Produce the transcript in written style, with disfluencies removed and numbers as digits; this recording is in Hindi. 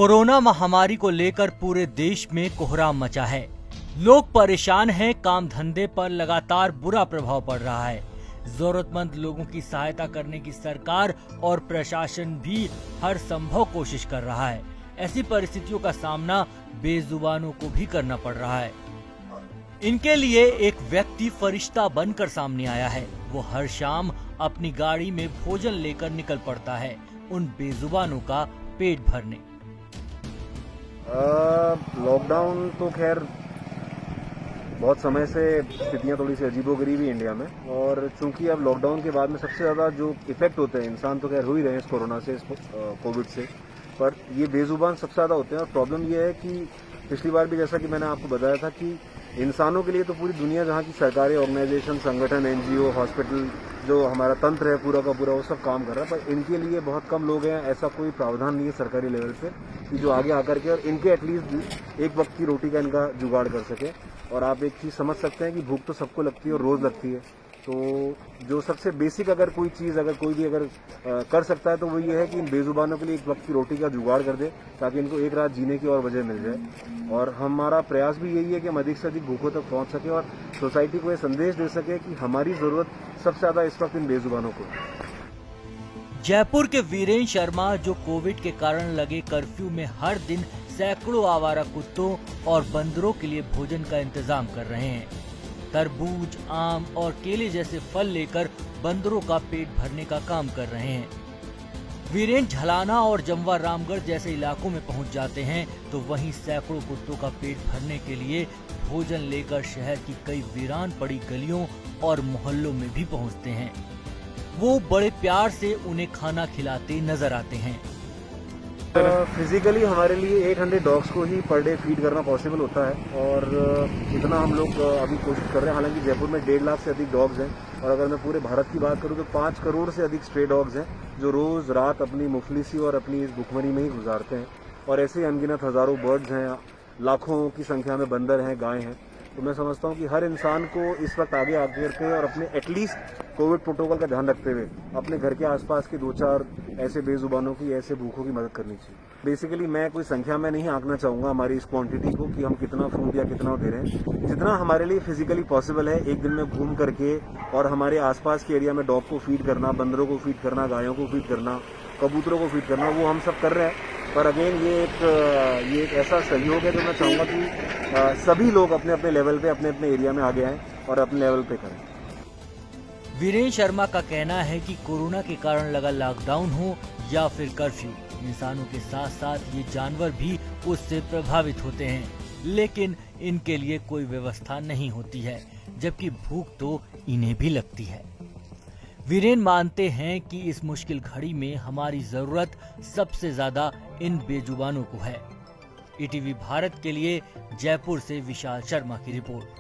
कोरोना महामारी को लेकर पूरे देश में कोहराम मचा है। लोग परेशान हैं, काम धंधे पर लगातार बुरा प्रभाव पड़ रहा है। जरूरतमंद लोगों की सहायता करने की सरकार और प्रशासन भी हर संभव कोशिश कर रहा है। ऐसी परिस्थितियों का सामना बेजुबानों को भी करना पड़ रहा है। इनके लिए एक व्यक्ति फरिश्ता बनकर सामने आया है। वो हर शाम अपनी गाड़ी में भोजन लेकर निकल पड़ता है उन बेजुबानों का पेट भरने। लॉकडाउन तो खैर बहुत समय से स्थितियाँ थोड़ी सी अजीबोगरीब ही इंडिया में, और चूंकि अब लॉकडाउन के बाद में सबसे ज़्यादा जो इफेक्ट होते हैं, इंसान तो खैर हो ही रहे हैं इस कोरोना से, इस कोविड से, पर ये बेजुबान सबसे ज़्यादा होते हैं। और प्रॉब्लम ये है कि पिछली बार भी जैसा कि मैंने आपको बताया था कि इंसानों के लिए तो पूरी दुनिया, जहाँ की सरकारी ऑर्गेनाइजेशन, संगठन, NGO, हॉस्पिटल, जो हमारा तंत्र है पूरा का पूरा, वो सब काम कर रहा है, पर इनके लिए बहुत कम लोग हैं। ऐसा कोई प्रावधान नहीं है सरकारी लेवल पे कि जो आगे आकर के और इनके एटलीस्ट एक वक्त की रोटी का इनका जुगाड़ कर सके। और आप एक चीज़ समझ सकते हैं कि भूख तो सबको लगती है और रोज़ लगती है, तो जो सबसे बेसिक अगर कोई चीज़ अगर कोई भी अगर कर सकता है तो वो ये है कि इन बेजुबानों के लिए एक वक्त की रोटी का जुगाड़ कर दे, ताकि इनको एक रात जीने की और वजह मिल जाए। और हमारा प्रयास भी यही है कि हम अधिक से अधिक भूखों तक पहुंच सके और सोसाइटी को ये संदेश दे सके कि हमारी ज़रूरत सबसे ज़्यादा इस वक्त इन बेजुबानों को। जयपुर के वीरेन शर्मा, जो कोविड के कारण लगे कर्फ्यू में हर दिन सैकड़ों आवारा कुत्तों और बंदरों के लिए भोजन का इंतजाम कर रहे हैं। तरबूज, आम और केले जैसे फल लेकर बंदरों का पेट भरने का काम कर रहे हैं। वीरेन झलाना और जमवा रामगढ़ जैसे इलाकों में पहुंच जाते हैं, तो वहीं सैकड़ों कुत्तों का पेट भरने के लिए भोजन लेकर शहर की कई वीरान पड़ी गलियों और मोहल्लों में भी पहुंचते हैं। वो बड़े प्यार से उन्हें खाना खिलाते नजर आते हैं। फिजिकली हमारे लिए 800 डॉग्स को ही पर डे फीड करना पॉसिबल होता है, और इतना हम लोग अभी कोशिश कर रहे हैं। हालांकि जयपुर में 1.5 लाख से अधिक डॉग्स हैं, और अगर मैं पूरे भारत की बात करूं तो 5 करोड़ से अधिक स्ट्रे डॉग्स हैं जो रोज रात अपनी मुफलिसी और अपनी इस भुखमरी में ही गुजारते हैं। और ऐसे ही अनगिनत हजारों बर्ड्स हैं, लाखों की संख्या में बंदर हैं, गाय हैं। तो मैं समझता हूँ कि हर इंसान को इस वक्त आगे आकर के और अपने एटलीस्ट कोविड प्रोटोकॉल का ध्यान रखते हुए अपने घर के आसपास के 2-4 ऐसे बेजुबानों की, ऐसे भूखों की मदद करनी चाहिए। बेसिकली मैं कोई संख्या में नहीं आंकना चाहूँगा हमारी इस क्वांटिटी को कि हम कितना फूड या कितना दे रहे हैं। जितना हमारे लिए फिजिकली पॉसिबल है एक दिन में घूम करके और हमारे आसपास के एरिया में डॉग को फीड करना, बंदरों को फीड करना, गायों को फीड करना, कबूतरों को फीड करना, वो हम सब कर रहे हैं। पर अगेन ये एक ऐसा सहयोग है जो मैं चाहूँगा कि सभी लोग अपने अपने लेवल पे, अपने अपने एरिया में आगे आएँ और अपने लेवल पे करें। वीरेन शर्मा का कहना है कि कोरोना के कारण लगा लॉकडाउन हो या फिर कर्फ्यू, इंसानों के साथ साथ ये जानवर भी उससे प्रभावित होते हैं, लेकिन इनके लिए कोई व्यवस्था नहीं होती है, जबकि भूख तो इन्हें भी लगती है। वीरेन मानते हैं कि इस मुश्किल घड़ी में हमारी जरूरत सबसे ज्यादा इन बेजुबानों को है। ETV भारत के लिए जयपुर से विशाल शर्मा की रिपोर्ट।